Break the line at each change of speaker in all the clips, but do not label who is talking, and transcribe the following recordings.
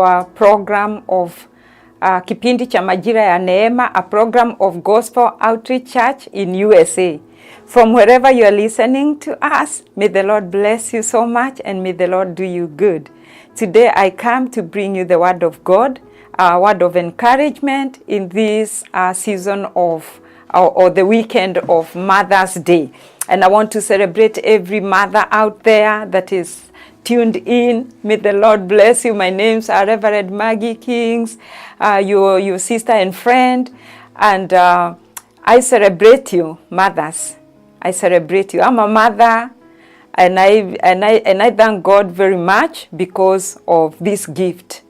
our program of kipindi cha Majira ya Neema, a program of Gospel Outreach Church in USA. From wherever you are listening to us, may the Lord bless you so much and may the Lord do you good. Today I come to bring you the word of God, a word of encouragement in this season of or the weekend of Mother's Day. And I want to celebrate every mother out there that is tuned in. May the Lord bless you. My name's Rev.Maggie Kings, your sister and friend. And I celebrate you, mothers. I celebrate you. I'm a mother, and I thank God very much because of this gift.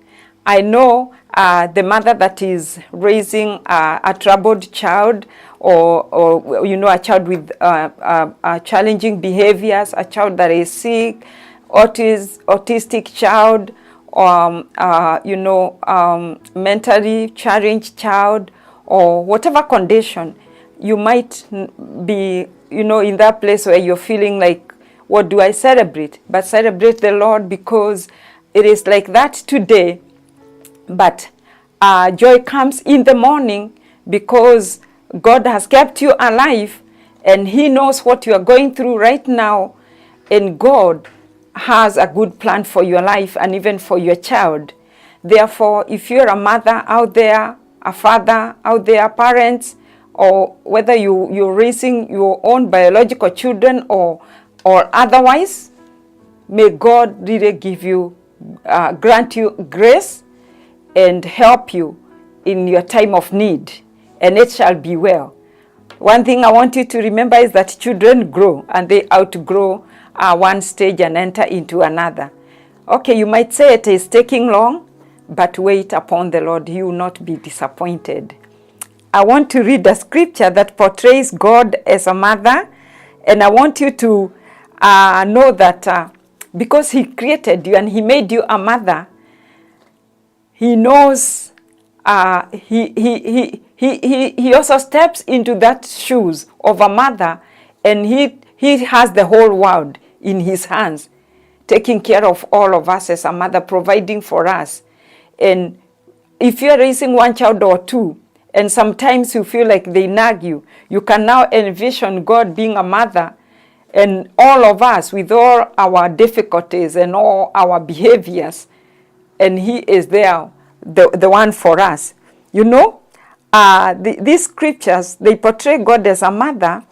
I know the mother that is raising a troubled child, or you know, a child with challenging behaviors, a child that is sick, autistic child, you know, mentally challenged child, or whatever condition you might be, you know, in that place where you're feeling like, what do I celebrate? But celebrate the Lord, because it is like that today. But joy comes in the morning, because God has kept you alive and He knows what you are going through right now. And God has a good plan for your life and even for your child. Therefore, if you're a mother out there, a father out there, parents, or whether you're raising your own biological children or otherwise, may God really give you, grant you grace and help you in your time of need, and it shall be well. One thing I want you to remember is that children grow, and they outgrow one stage and enter into another. Okay, you might say it is taking long, but wait upon the Lord. You will not be disappointed. I want to read a scripture that portrays God as a mother, and I want you to know that because He created you and He made you a mother, He knows, he also steps into that shoes of a mother, and he has the whole world in His hands, taking care of all of us as a mother, providing for us. And if you're raising one child or two, and sometimes you feel like they nag you, you can now envision God being a mother, and all of us with all our difficulties and all our behaviors, and He is there, the one for us. You know, these scriptures, they portray God as a mother,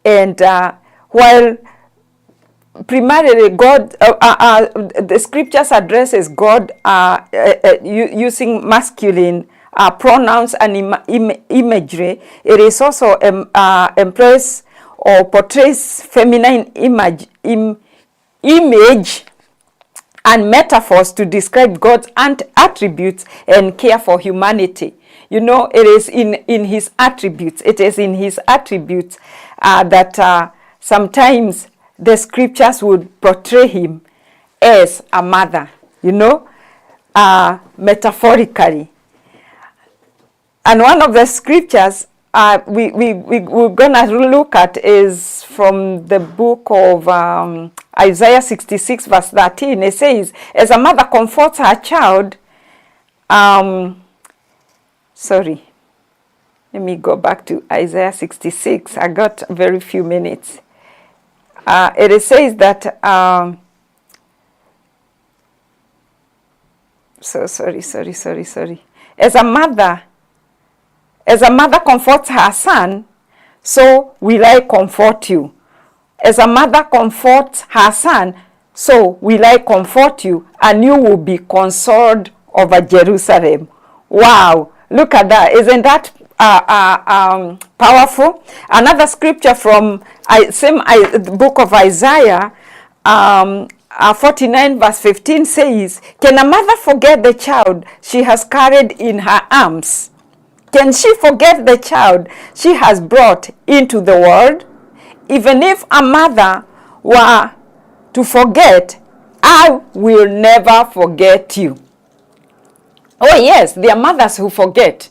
and while primarily God, the scriptures addresses God using masculine pronouns and imagery, it is also embrace or portrays feminine image and metaphors to describe God's attributes and care for humanity. You know, it is in His attributes. It is in His attributes that sometimes the scriptures would portray Him as a mother, you know, metaphorically. And one of the scriptures we're going to look at is from the book of Isaiah 66 verse 13. It says, as a mother comforts her child, sorry, let me go back to Isaiah 66. I got very few minutes. It says that, sorry. As a mother comforts her son, so will I comfort you. As a mother comforts her son, so will I comfort you, and you will be consoled over Jerusalem. Wow, look at that. Isn't that powerful? Another scripture from the book of Isaiah, 49 verse 15 says, can a mother forget the child she has carried in her arms? Can she forget the child she has brought into the world? Even if a mother were to forget, I will never forget you. Oh yes, there are mothers who forget.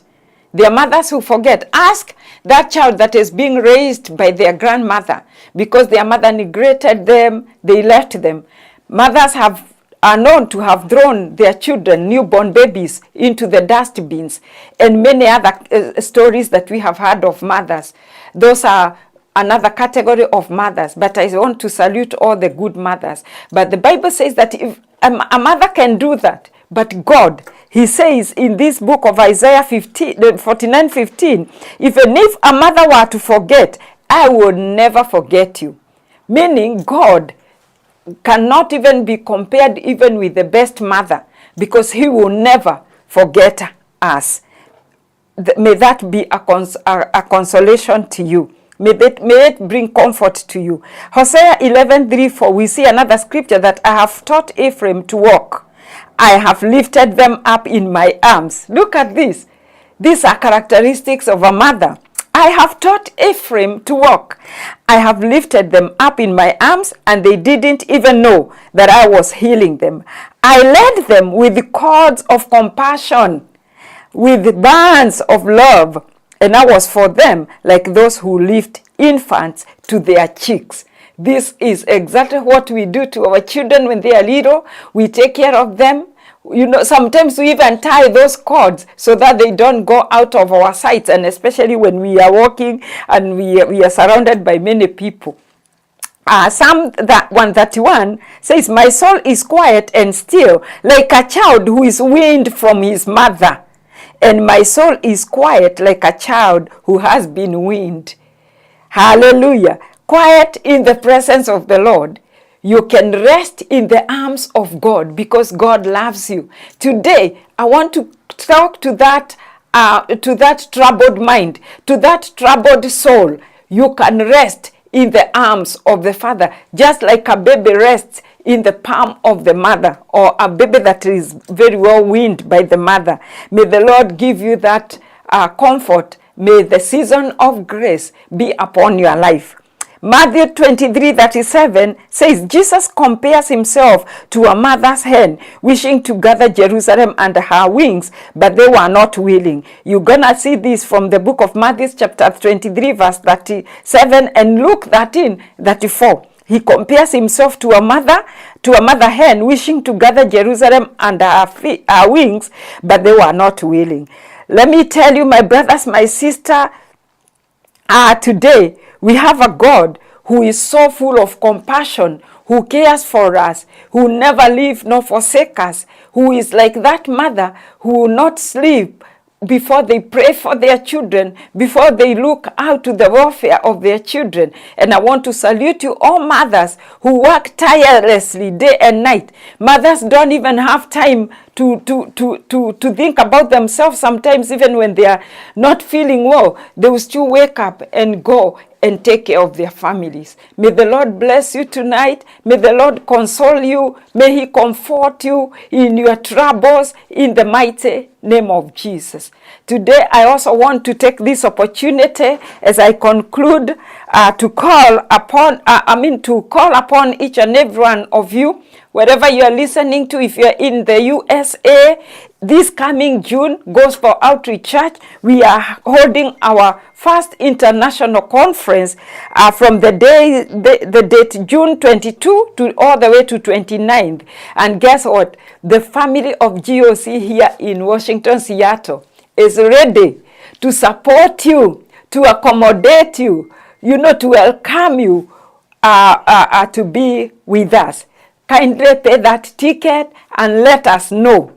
There are mothers who forget. Ask that child that is being raised by their grandmother because their mother neglected them, they left them. Mothers have are known to have thrown their children, newborn babies, into the dustbins, and many other stories that we have heard of mothers. Those are another category of mothers, but I want to salute all the good mothers. But the Bible says that if a mother can do that, but God, he says in this book of Isaiah 49:15, even if a mother were to forget, I will never forget you. Meaning God cannot even be compared even with the best mother, because he will never forget us. May that be a consolation to you. May it bring comfort to you. Hosea 11:3, we see another scripture that I have taught Ephraim to walk. I have lifted them up in my arms. Look at this. These are characteristics of a mother. I have taught Ephraim to walk. I have lifted them up in my arms, and they didn't even know that I was healing them. I led them with cords of compassion, with bands of love, and I was for them like those who lift infants to their cheeks. This is exactly what we do to our children when they are little. We take care of them. You know, sometimes we even tie those cords so that they don't go out of our sight, and especially when we are walking and we are surrounded by many people. Psalm 131 says, my soul is quiet and still, like a child who is weaned from his mother. And my soul is quiet like a child who has been weaned. Hallelujah. Quiet in the presence of the Lord. You can rest in the arms of God because God loves you. Today, I want to talk to that troubled mind, to that troubled soul. You can rest in the arms of the Father, just like a baby rests in the palm of the mother, or a baby that is very well weaned by the mother. May the Lord give you that comfort. May the season of grace be upon your life. Matthew 23:37 says, Jesus compares himself to a mother's hen wishing to gather Jerusalem under her wings, but they were not willing. You're gonna see this from the book of Matthew chapter 23 verse 37 and Luke 13:34. He compares himself to a mother hen wishing to gather Jerusalem under her wings, but they were not willing. Let me tell you, my brothers, my sister, today we have a God who is so full of compassion, who cares for us, who never leave nor forsake us, who is like that mother who will not sleep before they pray for their children, before they look out to the welfare of their children. And I want to salute you, all mothers who work tirelessly day and night. Mothers don't even have time to think about themselves sometimes, even when they are not feeling well. They will still wake up and go and take care of their families. May the Lord bless you tonight. May the Lord console you. May he comfort you in your troubles in the mighty name of Jesus. Today, I also want to take this opportunity as I conclude to call upon each and every one of you, wherever you are listening to. If you are in the USA, this coming June, Gospel Outreach Church, we are holding our first international conference from the date June 22 to all the way to 29th. And guess what? The family of GOC here in Washington, Seattle is ready to support you, to accommodate you, to welcome you to be with us. Kindly pay that ticket and let us know.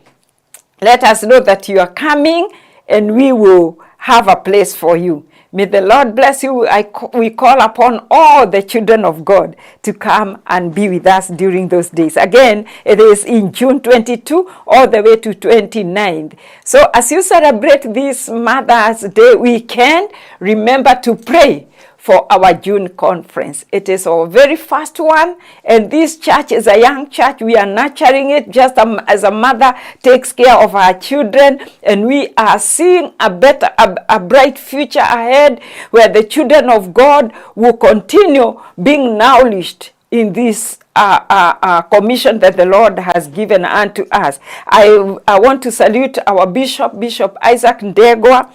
Let us know that you are coming, and we will have a place for you. May the Lord bless you. We call upon all the children of God to come and be with us during those days. Again, it is in June 22 all the way to 29th. So as you celebrate this Mother's Day weekend, remember to pray for our June conference. It is our very first one, and this church is a young church. We are nurturing it just as a mother takes care of her children, and we are seeing a bright future ahead where the children of God will continue being nourished in this commission that the Lord has given unto us. I want to salute our Bishop Isaac Ndegwa,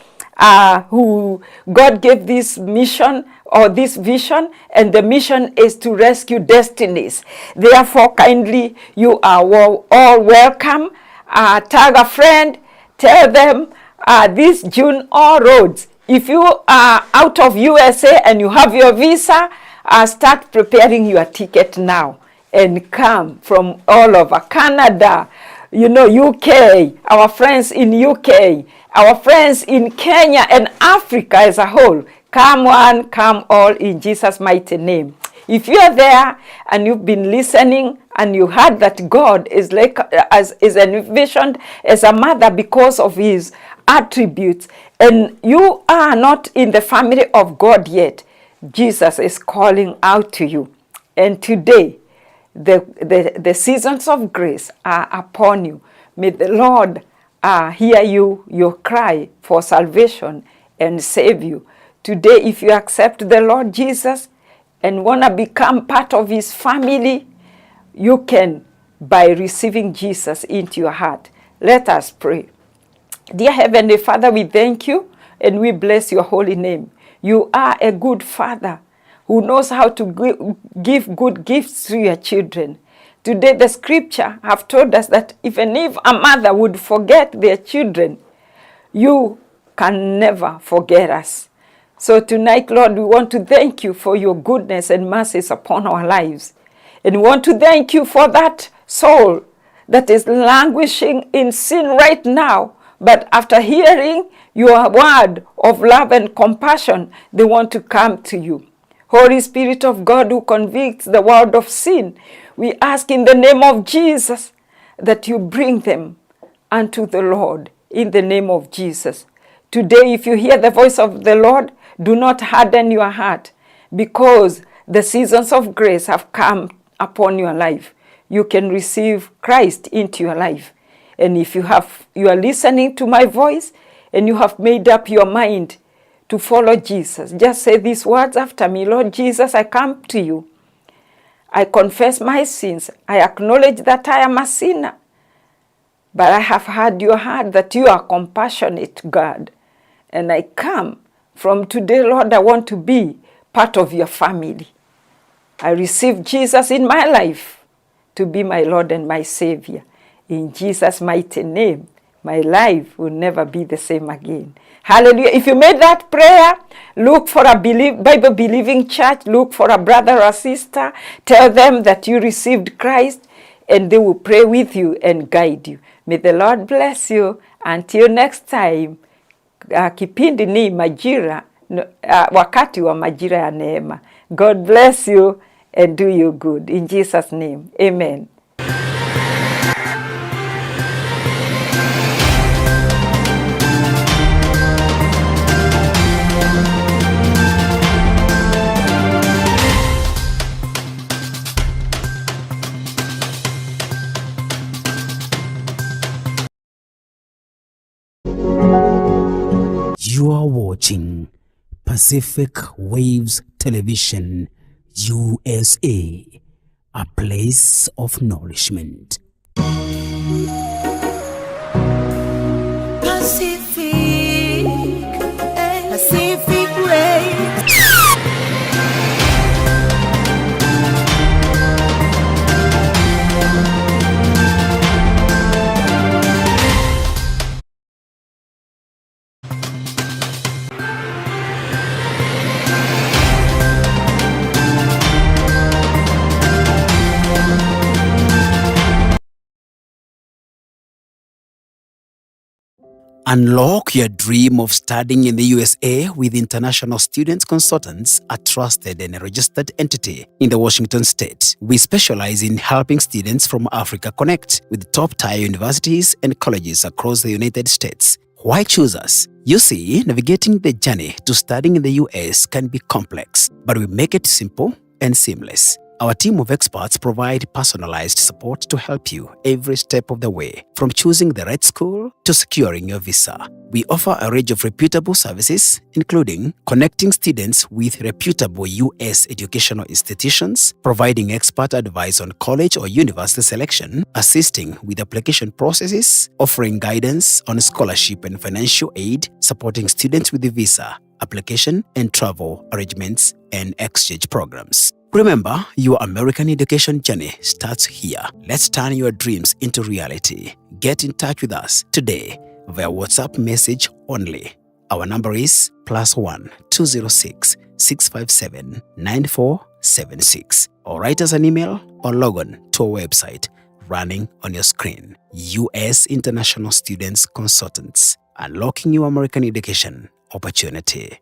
who God gave this mission or this vision, and the mission is to rescue destinies. Therefore, kindly, you are all welcome. Tag a friend, tell them this June all roads. If you are out of USA and you have your visa, start preparing your ticket now and come from all over Canada, UK, our friends in UK, our friends in Kenya and Africa as a whole. Come one, come all in Jesus' mighty name. If you're there and you've been listening and you heard that God is envisioned as a mother because of his attributes, and you are not in the family of God yet, Jesus is calling out to you. And today, the seasons of grace are upon you. May the Lord hear your cry for salvation and save you. Today, if you accept the Lord Jesus and want to become part of his family, you can by receiving Jesus into your heart. Let us pray. Dear Heavenly Father, we thank you and we bless your holy name. You are a good Father who knows how to give good gifts to your children. Today, the scripture have told us that even if a mother would forget their children, you can never forget us. So tonight, Lord, we want to thank you for your goodness and mercies upon our lives. And we want to thank you for that soul that is languishing in sin right now. But after hearing your word of love and compassion, they want to come to you. Holy Spirit of God who convicts the world of sin, we ask in the name of Jesus that you bring them unto the Lord in the name of Jesus. Today, if you hear the voice of the Lord, do not harden your heart, because the seasons of grace have come upon your life. You can receive Christ into your life. And if you are listening to my voice and you have made up your mind to follow Jesus, just say these words after me. Lord Jesus, I come to you. I confess my sins. I acknowledge that I am a sinner. But I have heard your heart that you are compassionate, God. And I come from today, Lord, I want to be part of your family. I receive Jesus in my life to be my Lord and my Savior. In Jesus' mighty name, my life will never be the same again. Hallelujah. If you made that prayer, look for a Bible-believing church. Look for a brother or sister. Tell them that you received Christ, and they will pray with you and guide you. May the Lord bless you. Until next time, kipindi ni Majira, wakati wa Majira ya Neema. God bless you and do you good. In Jesus' name, amen.
You are watching Pacific Waves Television, USA, a place of nourishment.
Pacific Waves.
Unlock your dream of studying in the USA with International Student Consultants, a trusted and registered entity in the Washington state. We specialize in helping students from Africa connect with top-tier universities and colleges across the United States. Why choose us? You see, navigating the journey to studying in the US can be complex, but we make it simple and seamless. Our team of experts provide personalized support to help you every step of the way, from choosing the right school to securing your visa. We offer a range of reputable services, including connecting students with reputable U.S. educational institutions, providing expert advice on college or university selection, assisting with application processes, offering guidance on scholarship and financial aid, supporting students with the visa, application and travel arrangements and exchange programs. Remember, your American education journey starts here. Let's turn your dreams into reality. Get in touch with us today via WhatsApp message only. Our number is +1 206 657 9476. Or write us an email or log on to our website running on your screen. U.S. International Students Consultants, unlocking your American education opportunity.